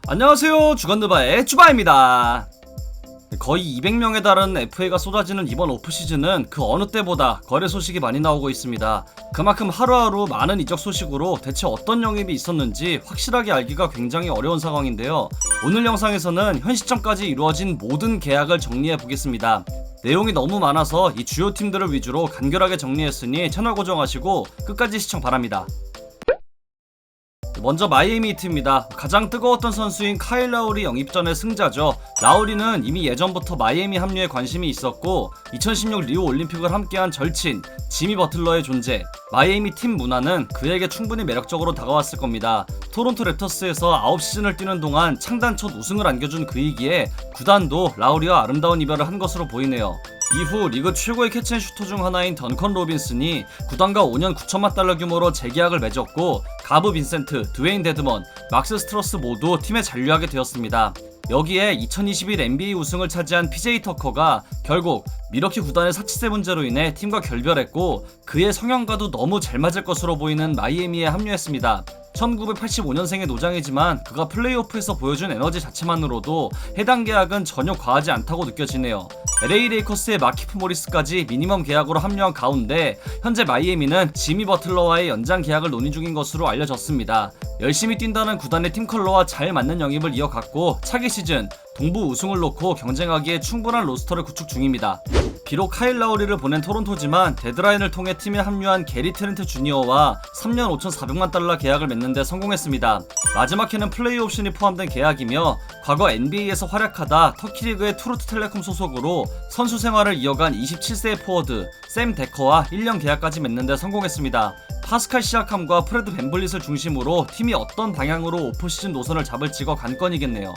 안녕하세요, 주간드바의 쭈바입니다. 거의 200명에 달하는 FA가 쏟아지는 이번 오프시즌은 그 어느 때보다 거래 소식이 많이 나오고 있습니다. 그만큼 하루하루 많은 이적 소식으로 대체 어떤 영입이 있었는지 확실하게 알기가 굉장히 어려운 상황인데요. 오늘 영상에서는 현 시점까지 이루어진 모든 계약을 정리해 보겠습니다. 내용이 너무 많아서 이 주요 팀들을 위주로 간결하게 정리했으니 채널 고정하시고 끝까지 시청 바랍니다. 먼저 마이애미 히트입니다. 가장 뜨거웠던 선수인 카일 라우리 영입전의 승자죠. 라우리는 이미 예전부터 마이애미 합류에 관심이 있었고 2016 리우 올림픽을 함께한 절친 지미 버틀러의 존재, 마이애미 팀 문화는 그에게 충분히 매력적으로 다가왔을 겁니다. 토론토 랩터스에서 9시즌을 뛰는 동안 창단 첫 우승을 안겨준 그이기에 구단도 라우리와 아름다운 이별을 한 것으로 보이네요. 이후 리그 최고의 캐치앤슈터 중 하나인 던컨 로빈슨이 구단과 5년 9천만 달러 규모로 재계약을 맺었고 가브 빈센트, 드웨인 데드먼, 막스 스트러스 모두 팀에 잔류하게 되었습니다. 여기에 2021 NBA 우승을 차지한 PJ 터커가 결국 미러키 구단의 사치세 문제로 인해 팀과 결별했고 그의 성향과도 너무 잘 맞을 것으로 보이는 마이애미에 합류했습니다. 1985년생의 노장이지만 그가 플레이오프에서 보여준 에너지 자체만으로도 해당 계약은 전혀 과하지 않다고 느껴지네요. LA 레이커스의 마키프 모리스까지 미니멈 계약으로 합류한 가운데 현재 마이애미는 지미 버틀러와의 연장 계약을 논의 중인 것으로 알려졌습니다. 열심히 뛴다는 구단의 팀 컬러와 잘 맞는 영입을 이어갔고 차기 시즌 동부 우승을 놓고 경쟁하기에 충분한 로스터를 구축 중입니다. 비록 카일 라우리를 보낸 토론토지만 데드라인을 통해 팀에 합류한 게리 트렌트 주니어와 3년 5,400만 달러 계약을 맺는 데 성공했습니다. 마지막 해는 플레이 옵션이 포함된 계약이며 과거 NBA에서 활약하다 터키리그의 투르트텔레콤 소속으로 선수 생활을 이어간 27세의 포워드 샘 데커와 1년 계약까지 맺는 데 성공했습니다. 파스칼 시아캄과 프레드 벤블릿을 중심으로 팀이 어떤 방향으로 오프시즌 노선을 잡을지가 관건이겠네요.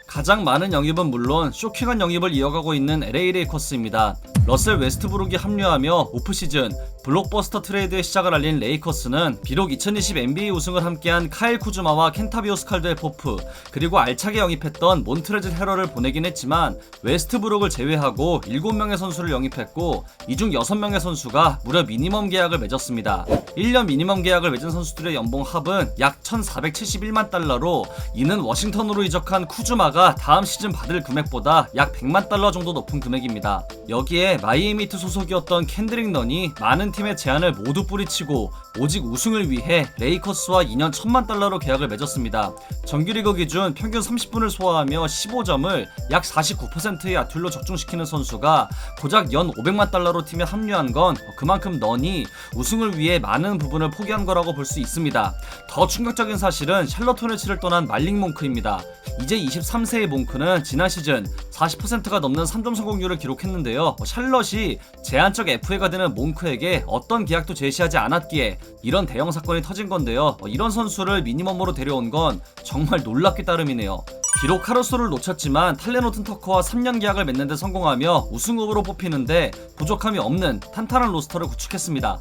가장 많은 영입은 물론 쇼킹한 영입을 이어가고 있는 LA 레이커스입니다. 러셀 웨스트브룩이 합류하며 오프시즌 블록버스터 트레이드의 시작을 알린 레이커스는 비록 2020 NBA 우승을 함께한 카일 쿠즈마와 켄타비오스 칼드웰 포프 그리고 알차게 영입했던 몬트레즈 헤럴을 보내긴 했지만 웨스트브룩을 제외하고 7명의 선수를 영입했고 이 중 6명의 선수가 무려 미니멈 계약을 맺었습니다. 1년 미니멈 계약을 맺은 선수들의 연봉 합은 약 1,471만 달러로 이는 워싱턴으로 이적한 쿠즈마가 다음 시즌 받을 금액보다 약 100만 달러 정도 높은 금액입니다. 여기에 마이애미 히트 소속이었던 켄드릭 넌이 많은 팀의 제안을 모두 뿌리치고 오직 우승을 위해 레이커스와 2년 1,000만 달러로 계약을 맺었습니다. 정규리그 기준 평균 30분을 소화하며 15점을 약 49%의 아툴로 적중시키는 선수가 고작 연 500만 달러로 팀에 합류한 건 그만큼 넌이 우승을 위해 많은 부분을 포기한 거라고 볼 수 있습니다. 더 충격적인 사실은 샬럿 호네츠를 떠난 말릭 몽크입니다. 이제 23세의 몽크는 지난 시즌 40%가 넘는 3점 성공률을 기록했는데요. 샬럿이 제한적 FA가 되는 몽크에게 어떤 계약도 제시하지 않았기에 이런 대형 사건이 터진 건데요. 이런 선수를 미니멈으로 데려온 건 정말 놀랍기 따름이네요. 비록 카루소를 놓쳤지만 탈레노튼 터커와 3년 계약을 맺는 데 성공하며 우승 후보로 뽑히는데 부족함이 없는 탄탄한 로스터를 구축했습니다.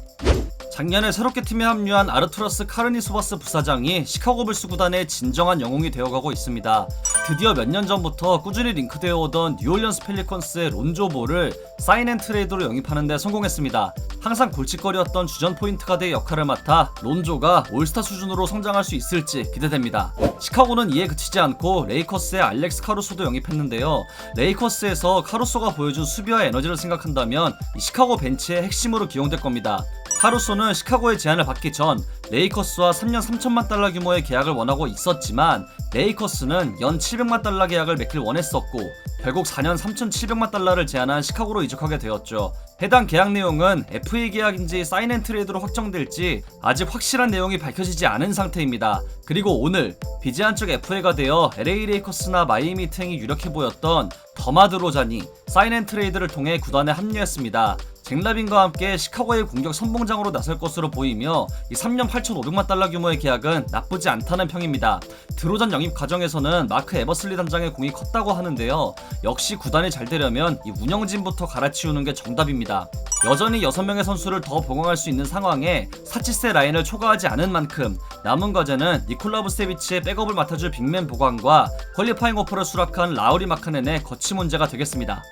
작년에 새롭게 팀에 합류한 아르투라스 카르니소바스 부사장이 시카고 불스 구단의 진정한 영웅이 되어가고 있습니다. 드디어 몇 년 전부터 꾸준히 링크되어 오던 뉴올리언스 펠리컨스의 론조 볼을 사인앤트레이드로 영입하는 데 성공했습니다. 항상 골칫거리였던 주전 포인트 가드의 역할을 맡아 론조가 올스타 수준으로 성장할 수 있을지 기대됩니다. 시카고는 이에 그치지 않고 레이커스의 알렉스 카루소도 영입했는데요. 레이커스에서 카루소가 보여준 수비와 에너지를 생각한다면 이 시카고 벤치의 핵심으로 기용될 겁니다. 카루소는 시카고의 제안을 받기 전 레이커스와 3년 3천만 달러 규모의 계약을 원하고 있었지만 레이커스는 연 700만 달러 계약을 맺길 원했었고 결국 4년 3,700만 달러를 제안한 시카고로 이적하게 되었죠. 해당 계약 내용은 FA 계약인지 사인앤트레이드로 확정될지 아직 확실한 내용이 밝혀지지 않은 상태입니다. 그리고 오늘 비제한 쪽 FA가 되어 LA 레이커스나 마이애미 히트행이 유력해 보였던 더마 드로잔이 사인앤트레이드를 통해 구단에 합류했습니다. 잭 라빈과 함께 시카고의 공격 선봉장으로 나설 것으로 보이며 이 3년 8,500만 달러 규모의 계약은 나쁘지 않다는 평입니다. 드로잔 영입 과정에서는 마크 에버슬리 단장의 공이 컸다고 하는데요. 역시 구단이 잘 되려면 이 운영진부터 갈아치우는 게 정답입니다. 여전히 6명의 선수를 더 보강할 수 있는 상황에 사치세 라인을 초과하지 않은 만큼 남은 과제는 니콜라 부세비치의 백업을 맡아줄 빅맨 보강과 퀄리파잉 오퍼를 수락한 라우리 마카넨의 거치 문제가 되겠습니다.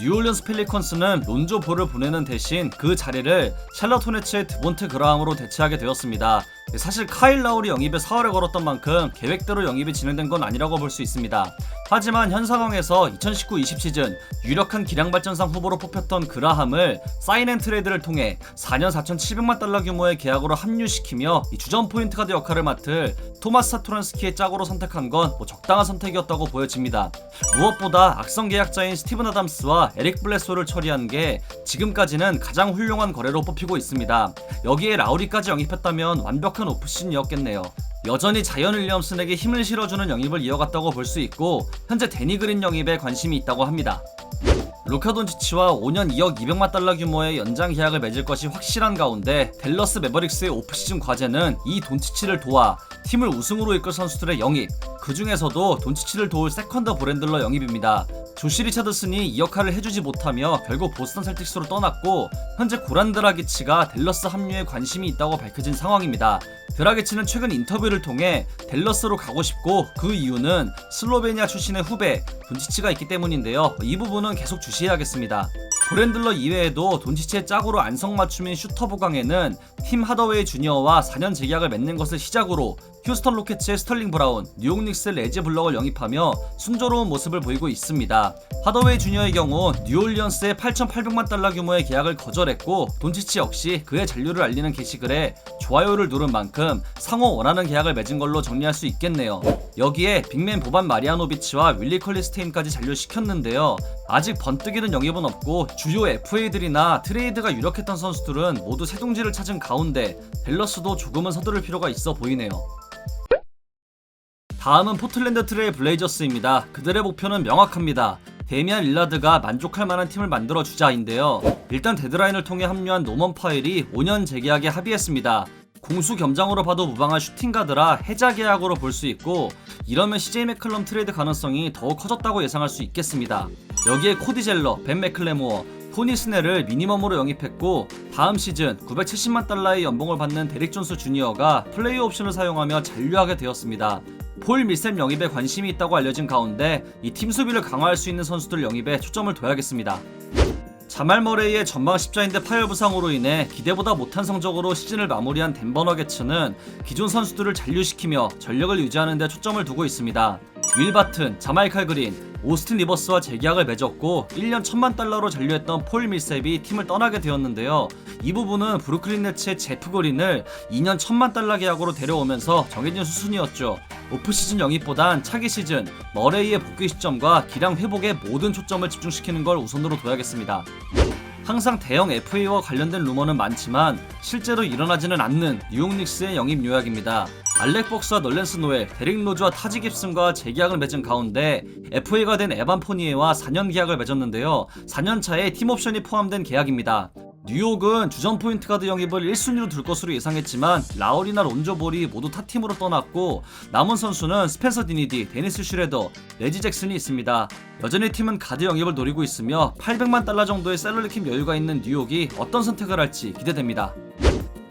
뉴올리언스 펠리컨스는 론조 볼을 보내는 대신 그 자리를 샬럿 호네츠의 드본테 그라함으로 대체하게 되었습니다. 사실 카일 라우리 영입에 사활을 걸었던 만큼 계획대로 영입이 진행된 건 아니라고 볼 수 있습니다. 하지만 현 상황에서 2019-20 시즌 유력한 기량발전상 후보로 뽑혔던 그라함을 사인앤트레이드를 통해 4년 4,700만 달러 규모의 계약으로 합류시키며 이 주전 포인트 가드 역할을 맡을 토마스 사토란스키의 짝으로 선택한 건 적당한 선택이었다고 보여집니다. 무엇보다 악성 계약자인 스티븐 아담스와 에릭 블레소를 처리한 게 지금까지는 가장 훌륭한 거래로 뽑히고 있습니다. 여기에 라우리까지 영입했다면 완벽한 오프시즌이었겠네요. 여전히 자이언 윌리엄슨에게 힘을 실어주는 영입을 이어갔다고 볼 수 있고 현재 데니 그린 영입에 관심이 있다고 합니다. 루카 돈치치와 5년 2억 200만 달러 규모의 연장 계약을 맺을 것이 확실한 가운데 댈러스 매버릭스의 오프시즌 과제는 이 돈치치를 도와 팀을 우승으로 이끌 선수들의 영입, 그 중에서도 돈치치를 도울 세컨더 브랜들러 영입입니다. 조시 리차드슨이 이 역할을 해주지 못하며 결국 보스턴 셀틱스로 떠났고 현재 고란 드라기치가 댈러스 합류에 관심이 있다고 밝혀진 상황입니다. 드라기치는 최근 인터뷰를 통해 댈러스로 가고 싶고 그 이유는 슬로베니아 출신의 후배 돈치치가 있기 때문인데요. 이 부분은 계속 주시해야겠습니다. 브랜들러 이외에도 돈치치의 짝으로 안성맞춤인 슈터 보강에는 팀 하더웨이 주니어와 4년 재계약을 맺는 것을 시작으로 휴스턴 로켓츠의 스털링 브라운, 뉴욕 닉스의 레지 블럭을 영입하며 순조로운 모습을 보이고 있습니다. 하더웨이 주니어의 경우 뉴올리언스의 8,800만 달러 규모의 계약을 거절했고 돈치치 역시 그의 잔류를 알리는 게시글에 좋아요를 누른 만큼 상호 원하는 계약을 맺은 걸로 정리할 수 있겠네요. 여기에 빅맨 보반 마리아노비치와 윌리 컬리스테인까지 잔류시켰는데요. 아직 번뜩이는 영입은 없고 주요 FA들이나 트레이드가 유력했던 선수들은 모두 새둥지를 찾은 가운데 댈러스도 조금은 서두를 필요가 있어 보이네요. 다음은 포틀랜드 트레일 블레이저스입니다. 그들의 목표는 명확합니다. 데미안 릴라드가 만족할 만한 팀을 만들어주자인데요. 일단 데드라인을 통해 합류한 노먼 파일이 5년 재계약에 합의했습니다. 공수 겸장으로 봐도 무방한 슈팅가드라 해자 계약으로 볼 수 있고 이러면 CJ 맥컬럼 트레이드 가능성이 더욱 커졌다고 예상할 수 있겠습니다. 여기에 코디 젤러, 벤 맥클레모어, 토니 스넬을 미니멈으로 영입했고 다음 시즌 970만 달러의 연봉을 받는 데릭 존스 주니어가 플레이 옵션을 사용하며 잔류하게 되었습니다. 폴 밀셈 영입에 관심이 있다고 알려진 가운데 이 팀 수비를 강화할 수 있는 선수들 영입에 초점을 둬야겠습니다. 자말 머레이의 전방 십자인대 파열 부상으로 인해 기대보다 못한 성적으로 시즌을 마무리한 덴버 너게츠는 기존 선수들을 잔류시키며 전력을 유지하는 데 초점을 두고 있습니다. 윌 바튼, 자마이칼 그린, 오스틴 리버스와 재계약을 맺었고 1년 1000만 달러로 잔류했던 폴 밀셉이 팀을 떠나게 되었는데요. 이 부분은 브루클린 네츠의 제프 그린을 2년 1000만 달러 계약으로 데려오면서 정해진 수순이었죠. 오프시즌 영입보단 차기 시즌 머레이의 복귀 시점과 기량 회복에 모든 초점을 집중시키는 걸 우선으로 둬야겠습니다. 항상 대형 FA와 관련된 루머는 많지만 실제로 일어나지는 않는 뉴욕 닉스의 영입 요약입니다. 알렉 복스와 널렌스 노엘, 데릭 로즈와 타지 깁슨과 재계약을 맺은 가운데 FA가 된 에반 포니에와 4년 계약을 맺었는데요. 4년 차에 팀 옵션이 포함된 계약입니다. 뉴욕은 주전 포인트 가드 영입을 1순위로 둘 것으로 예상했지만 라울이나 론조 볼이 모두 타 팀으로 떠났고 남은 선수는 스펜서 디니디, 데니스 슈레더, 레지 잭슨이 있습니다. 여전히 팀은 가드 영입을 노리고 있으며 800만 달러 정도의 셀러리캡 여유가 있는 뉴욕이 어떤 선택을 할지 기대됩니다.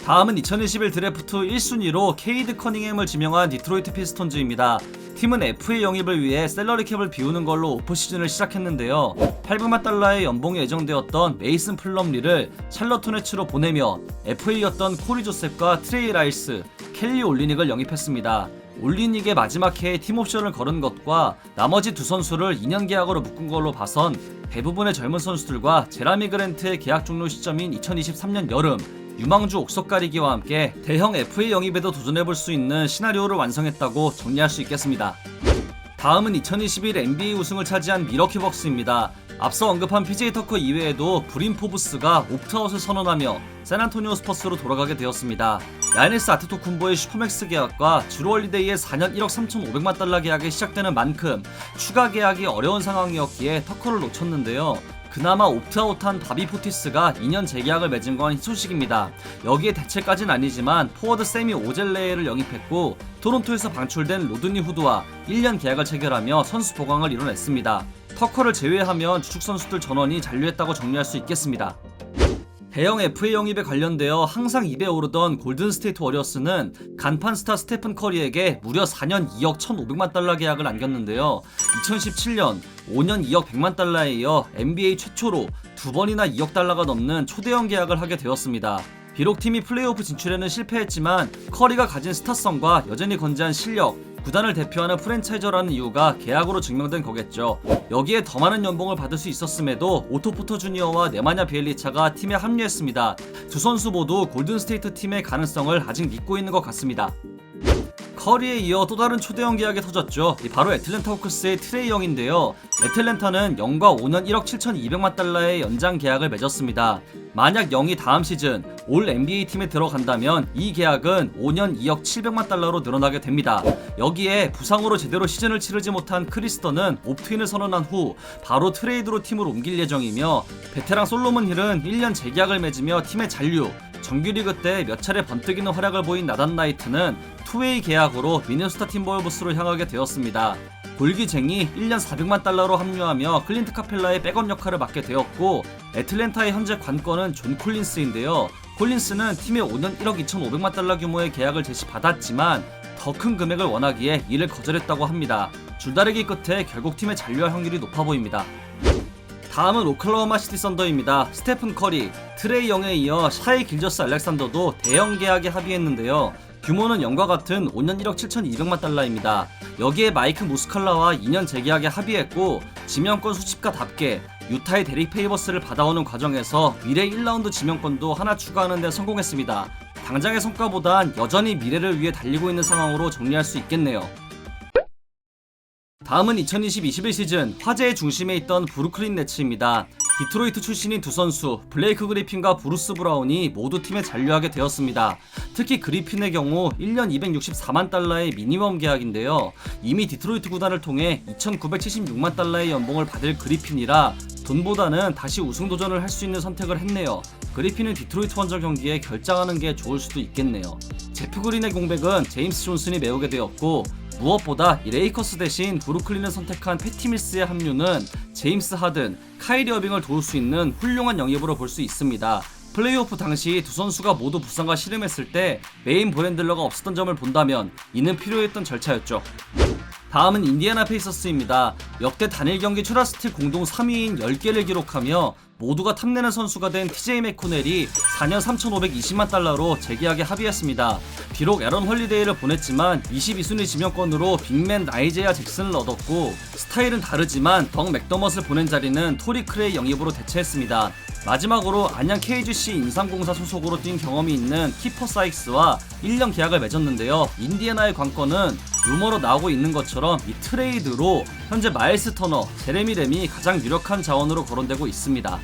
다음은 2021 드래프트 1순위로 케이드 커닝햄을 지명한 디트로이트 피스톤즈입니다. 팀은 FA 영입을 위해 셀러리캡을 비우는 걸로 오프시즌을 시작했는데요. 800만 달러의 연봉이 예정되었던 메이슨 플럼리를 샬럿 호네츠로 보내며 FA였던 코리 조셉과 트레이 라이스, 켈리 올리닉을 영입했습니다. 올리닉의 마지막 해에 팀옵션을 걸은 것과 나머지 두 선수를 2년 계약으로 묶은 걸로 봐선 대부분의 젊은 선수들과 제라미 그랜트의 계약 종료 시점인 2023년 여름 유망주 옥석 가리기와 함께 대형 FA 영입에도 도전해볼 수 있는 시나리오를 완성했다고 정리할 수 있겠습니다. 다음은 2021 NBA 우승을 차지한 미러키 벅스입니다. 앞서 언급한 PJ 터커 이외에도 브린 포브스가 옵트아웃을 선언하며 샌안토니오 스퍼스로 돌아가게 되었습니다. 야니스 아테토쿤보의 슈퍼맥스 계약과 주루 홀리데이의 4년 1억 3,500만 달러 계약이 시작되는 만큼 추가 계약이 어려운 상황이었기에 터커를 놓쳤는데요. 그나마 옵트아웃한 바비 포티스가 2년 재계약을 맺은 건 희소식입니다. 여기에 대체까진 아니지만 포워드 세미 오젤레를 영입했고 토론토에서 방출된 로드니 후드와 1년 계약을 체결하며 선수 보강을 이뤄냈습니다. 터커를 제외하면 주축 선수들 전원이 잔류했다고 정리할 수 있겠습니다. 대형 FA 영입에 관련되어 항상 입에 오르던 골든스테이트 워리어스는 간판 스타 스테픈 커리에게 무려 4년 2억 1,500만 달러 계약을 안겼는데요. 2017년 5년 2억 100만 달러에 이어 NBA 최초로 두 번이나 2억 달러가 넘는 초대형 계약을 하게 되었습니다. 비록 팀이 플레이오프 진출에는 실패했지만 커리가 가진 스타성과 여전히 건재한 실력, 구단을 대표하는 프랜차이저라는 이유가 계약으로 증명된 거겠죠. 여기에 더 많은 연봉을 받을 수 있었음에도 오토 포터 주니어와 네마냐 비엘리차가 팀에 합류했습니다. 두 선수 모두 골든스테이트 팀의 가능성을 아직 믿고 있는 것 같습니다. 커리에 이어 또 다른 초대형 계약이 터졌죠. 바로 애틀랜타 호크스의 트레이 영인데요. 애틀랜타는 영과 5년 1억 7,200만 달러의 연장 계약을 맺었습니다. 만약 영이 다음 시즌 올 NBA 팀에 들어간다면 이 계약은 5년 2억 700만 달러로 늘어나게 됩니다. 여기에 부상으로 제대로 시즌을 치르지 못한 크리스턴은 옵트윈을 선언한 후 바로 트레이드로 팀을 옮길 예정이며, 베테랑 솔로몬 힐은 1년 재계약을 맺으며 팀의 잔류, 정규리그 때 몇 차례 번뜩이는 활약을 보인 나단 나이트는 투웨이 계약으로 미네소타 팀버울브스로 향하게 되었습니다. 골기쟁이 1년 400만 달러로 합류하며 클린트 카펠라의 백업 역할을 맡게 되었고, 애틀랜타의 현재 관건은 존 콜린스인데요. 콜린스는 팀에 5년 1억 2,500만 달러 규모의 계약을 제시받았지만 더 큰 금액을 원하기에 이를 거절했다고 합니다. 줄다리기 끝에 결국 팀에 잔류할 확률이 높아 보입니다. 다음은 오클라호마 시티 썬더입니다. 스테픈 커리, 트레이 영에 이어 샤이 길저스 알렉산더도 대형 계약에 합의했는데요. 규모는 영과 같은 5년 1억 7,200만 달러입니다. 여기에 마이크 무스칼라와 2년 재계약에 합의했고, 지명권 수집가답게 유타의 데릭 페이버스를 받아오는 과정에서 미래 1라운드 지명권도 하나 추가하는 데 성공했습니다. 당장의 성과보단 여전히 미래를 위해 달리고 있는 상황으로 정리할 수 있겠네요. 다음은 2020-21 시즌 화제의 중심에 있던 브루클린 네츠입니다. 디트로이트 출신인 두 선수 블레이크 그리핀과 브루스 브라운이 모두 팀에 잔류하게 되었습니다. 특히 그리핀의 경우 1년 264만 달러의 미니멈 계약인데요. 이미 디트로이트 구단을 통해 2,976만 달러의 연봉을 받을 그리핀이라 돈보다는 다시 우승 도전을 할 수 있는 선택을 했네요. 그리핀은 디트로이트 원정 경기에 결장하는 게 좋을 수도 있겠네요. 제프 그린의 공백은 제임스 존슨이 메우게 되었고, 무엇보다 이 레이커스 대신 브루클린을 선택한 패티 밀스의 합류는 제임스 하든, 카이리 어빙을 도울 수 있는 훌륭한 영입으로 볼 수 있습니다. 플레이오프 당시 두 선수가 모두 부상과 씨름했을 때 메인 볼핸들러가 없었던 점을 본다면 이는 필요했던 절차였죠. 다음은 인디애나 페이서스입니다. 역대 단일 경기 추라 스틸 공동 3위인 10개를 기록하며 모두가 탐내는 선수가 된 TJ 맥코넬이 4년 3,520만 달러로 재계약에 합의했습니다. 비록 에런 헐리데이를 보냈지만 22순위 지명권으로 빅맨 나이제아 잭슨을 얻었고, 스타일은 다르지만 덩 맥더머스를 보낸 자리는 토리 크레이 영입으로 대체했습니다. 마지막으로 안양 KGC 인삼공사 소속으로 뛴 경험이 있는 키퍼 사이크스와 1년 계약을 맺었는데요. 인디애나의 관건은 루머로 나오고 있는 것처럼 이 트레이드로 현재 마일스 터너, 제레미 램이 가장 유력한 자원으로 거론되고 있습니다.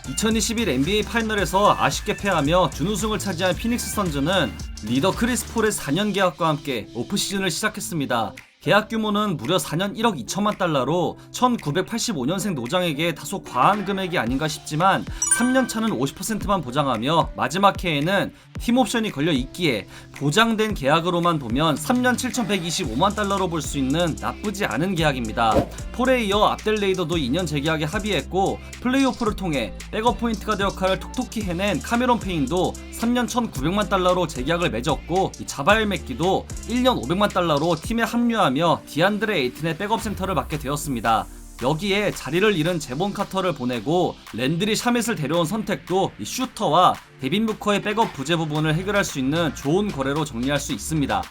2021 NBA 파이널에서 아쉽게 패하며 준우승을 차지한 피닉스 선즈는 리더 크리스 폴의 4년 계약과 함께 오프시즌을 시작했습니다. 계약 규모는 무려 4년 1억 2천만 달러로 1985년생 노장에게 다소 과한 금액이 아닌가 싶지만 3년차는 50%만 보장하며 마지막 해에는 팀 옵션이 걸려 있기에 보장된 계약으로만 보면 3년 7,125만 달러로 볼 수 있는 나쁘지 않은 계약입니다. 폴에 이어 압델레이더도 2년 재계약에 합의했고, 플레이오프를 통해 백업 포인트 가드 역할을 톡톡히 해낸 카메론 페인도 3년 1,900만 달러로 재계약을 맺었고, 자바엘 맥기도 1년 500만 달러로 팀에 합류하며 디안드레 에이튼의 백업 센터를 맡게 되었습니다. 여기에 자리를 잃은 제본 카터를 보내고 랜드리 샤멧을 데려온 선택도 이 슈터와 데빈 부커의 백업 부재 부분을 해결할 수 있는 좋은 거래로 정리할 수 있습니다.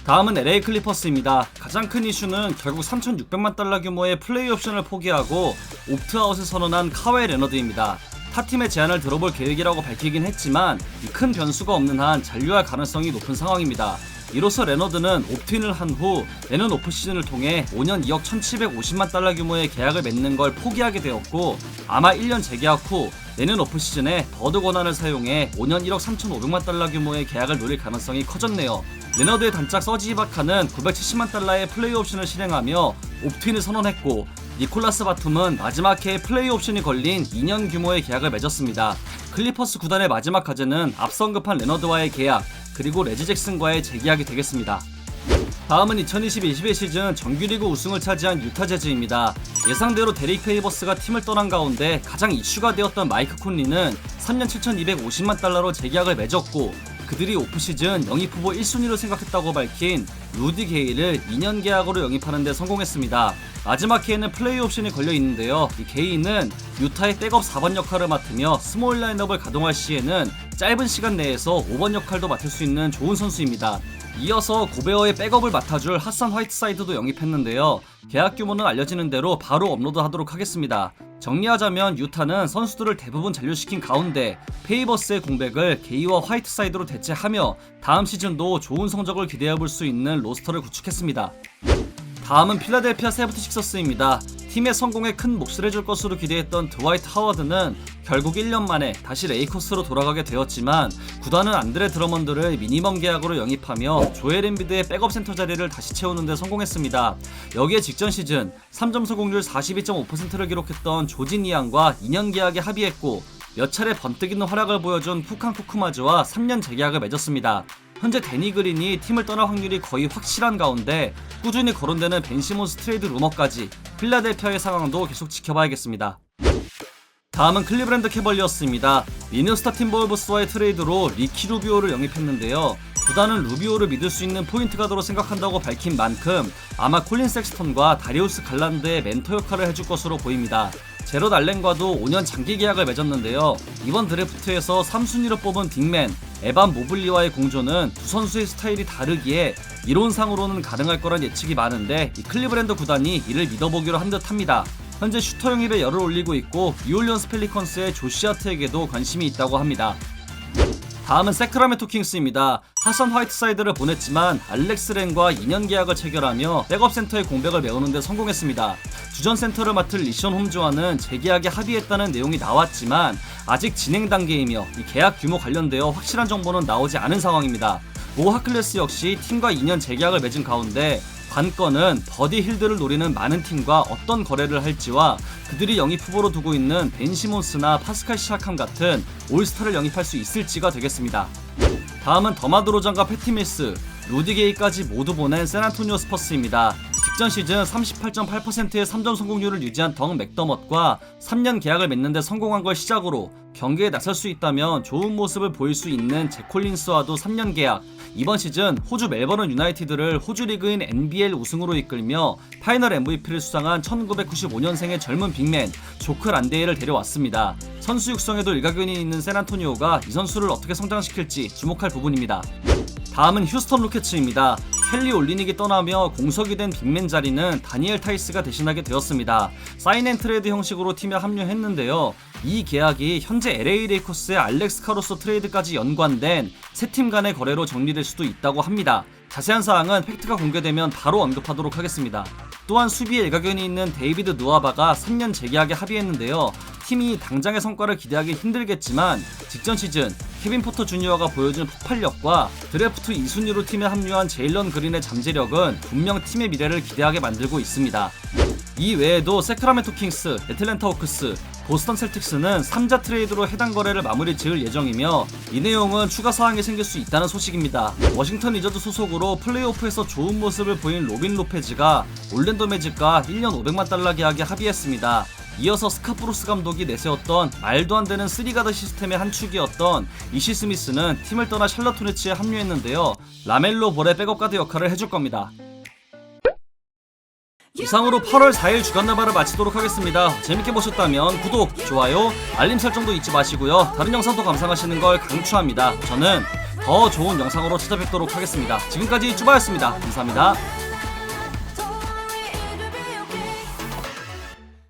다음은 LA 클리퍼스입니다. 가장 큰 이슈는 결국 3,600만 달러 규모의 플레이 옵션을 포기하고 옵트아웃을 선언한 카와이 레너드입니다. 타 팀의 제안을 들어볼 계획이라고 밝히긴 했지만 큰 변수가 없는 한 잔류할 가능성이 높은 상황입니다. 이로써 레너드는 옵트인을 한 후 내년 오프시즌을 통해 5년 2억 1,750만 달러 규모의 계약을 맺는 걸 포기하게 되었고, 아마 1년 재계약 후 내년 오프시즌에 버드 권한을 사용해 5년 1억 3,500만 달러 규모의 계약을 노릴 가능성이 커졌네요. 레너드의 단짝 서지 이바카는 970만 달러의 플레이 옵션을 실행하며 옵트인을 선언했고, 니콜라스 바툼은 마지막 해에 플레이 옵션이 걸린 2년 규모의 계약을 맺었습니다. 클리퍼스 구단의 마지막 과제는 앞서 언급한 레너드와의 계약, 그리고 레지 잭슨과의 재계약이 되겠습니다. 다음은 2020-21 시즌 정규리그 우승을 차지한 유타 재즈입니다. 예상대로 데릭 페이버스가 팀을 떠난 가운데 가장 이슈가 되었던 마이크 콘리는 3년 7,250만 달러로 재계약을 맺었고, 그들이 오프시즌 영입 후보 1순위로 생각했다고 밝힌 루디 게이를 2년 계약으로 영입하는 데 성공했습니다. 마지막 해에는 플레이 옵션이 걸려 있는데요. 이 게이는 유타의 백업 4번 역할을 맡으며 스몰 라인업을 가동할 시에는 짧은 시간 내에서 5번 역할도 맡을 수 있는 좋은 선수입니다. 이어서 고베어의 백업을 맡아줄 하산 화이트사이드도 영입했는데요. 계약 규모는 알려지는 대로 바로 업로드하도록 하겠습니다. 정리하자면 유타는 선수들을 대부분 잔류시킨 가운데 페이버스의 공백을 게이와 화이트사이드로 대체하며 다음 시즌도 좋은 성적을 기대해볼 수 있는 로스터를 구축했습니다. 다음은 필라델피아 세븐티식서스입니다. 팀의 성공에 큰 몫을 해줄 것으로 기대했던 드와이트 하워드는 결국 1년 만에 다시 레이커스로 돌아가게 되었지만 구단은 안드레 드러먼드를 미니멈 계약으로 영입하며 조엘 엠비드의 백업 센터 자리를 다시 채우는 데 성공했습니다. 여기에 직전 시즌 3점 성공률 42.5%를 기록했던 조진 이안과 2년 계약에 합의했고 몇 차례 번뜩이는 활약을 보여준 푸칸 쿠쿠마즈와 3년 재계약을 맺었습니다. 현재 데니 그린이 팀을 떠날 확률이 거의 확실한 가운데 꾸준히 거론되는 벤 시몬스 트레이드 루머까지 필라델피아의 상황도 계속 지켜봐야겠습니다. 다음은 클리브랜드 캐벌리어스입니다. 미네소타 팀버울브스와의 트레이드로 리키 루비오를 영입했는데요. 구단은 루비오를 믿을 수 있는 포인트 가드로 생각한다고 밝힌 만큼 아마 콜린 섹스턴과 다리우스 갈란드의 멘토 역할을 해줄 것으로 보입니다. 제럿 알렌과도 5년 장기 계약을 맺었는데요. 이번 드래프트에서 3순위로 뽑은 빅맨 에반 모블리와의 공조는 두 선수의 스타일이 다르기에 이론상으로는 가능할 거란 예측이 많은데 이 클리브랜드 구단이 이를 믿어보기로 한 듯합니다. 현재 슈터 영입에 열을 올리고 있고 뉴올리언스 펠리컨스의 조시 하트에게도 관심이 있다고 합니다. 다음은 세크라멘토 킹스입니다. 하산 화이트사이드를 보냈지만 알렉스 렌과 2년 계약을 체결하며 백업 센터의 공백을 메우는 데 성공했습니다. 주전 센터를 맡을 리션 홈즈와는 재계약에 합의했다는 내용이 나왔지만 아직 진행 단계이며 이 계약 규모 관련되어 확실한 정보는 나오지 않은 상황입니다. 모 하클레스 역시 팀과 2년 재계약을 맺은 가운데 관건은 버디 힐드를 노리는 많은 팀과 어떤 거래를 할지와 그들이 영입 후보로 두고 있는 벤 시몬스나 파스칼 시아캄 같은 올스타를 영입할 수 있을지가 되겠습니다. 다음은 더마드로잔과 패티 밀스, 루디 게이까지 모두 보낸 샌안토니오 스퍼스입니다. 직전 시즌 38.8%의 3점 성공률을 유지한 덩 맥더머트과 3년 계약을 맺는 데 성공한 걸 시작으로 경기에 나설 수 있다면 좋은 모습을 보일 수 있는 잭 콜린스와도 3년 계약, 이번 시즌 호주 멜버른 유나이티드를 호주 리그인 NBL 우승으로 이끌며 파이널 MVP를 수상한 1995년생의 젊은 빅맨 조크 란데이를 데려왔습니다. 선수 육성에도 일가견이 있는 샌안토니오가 이 선수를 어떻게 성장시킬지 주목할 부분입니다. 다음은 휴스턴 로켓츠입니다. 켈리 올리닉이 떠나며 공석이 된 빅맨 자리는 다니엘 타이스가 대신하게 되었습니다. 사인앤트레이드 형식으로 팀에 합류했는데요. 이 계약이 현재 LA 레이커스의 알렉스 카루소 트레이드까지 연관된 세 팀 간의 거래로 정리될 수도 있다고 합니다. 자세한 사항은 팩트가 공개되면 바로 언급하도록 하겠습니다. 또한 수비에 일가견이 있는 데이비드 누아바가 3년 재계약에 합의했는데요. 팀이 당장의 성과를 기대하기 힘들겠지만 직전 시즌 케빈 포터 주니어가 보여준 폭발력과 드래프트 2순위로 팀에 합류한 제일런 그린의 잠재력은 분명 팀의 미래를 기대하게 만들고 있습니다. 이 외에도 세크라멘토 킹스, 애틀랜타 호크스, 보스턴 셀틱스는 3자 트레이드로 해당 거래를 마무리 지을 예정이며 이 내용은 추가 사항이 생길 수 있다는 소식입니다. 워싱턴 위저드 소속으로 플레이오프에서 좋은 모습을 보인 로빈 로페즈가 올랜도 매직과 1년 500만 달러 계약에 합의했습니다. 이어서 스카프로스 감독이 내세웠던 말도 안 되는 3가드 시스템의 한 축이었던 이시 스미스는 팀을 떠나 샬럿 호네츠에 합류했는데요. 라멜로 볼의 백업가드 역할을 해줄 겁니다. 이상으로 8월 4일 주간나발을 마치도록 하겠습니다. 재밌게 보셨다면 구독, 좋아요, 알림 설정도 잊지 마시고요. 다른 영상도 감상하시는 걸 강추합니다. 저는 더 좋은 영상으로 찾아뵙도록 하겠습니다. 지금까지 쭈바였습니다. 감사합니다.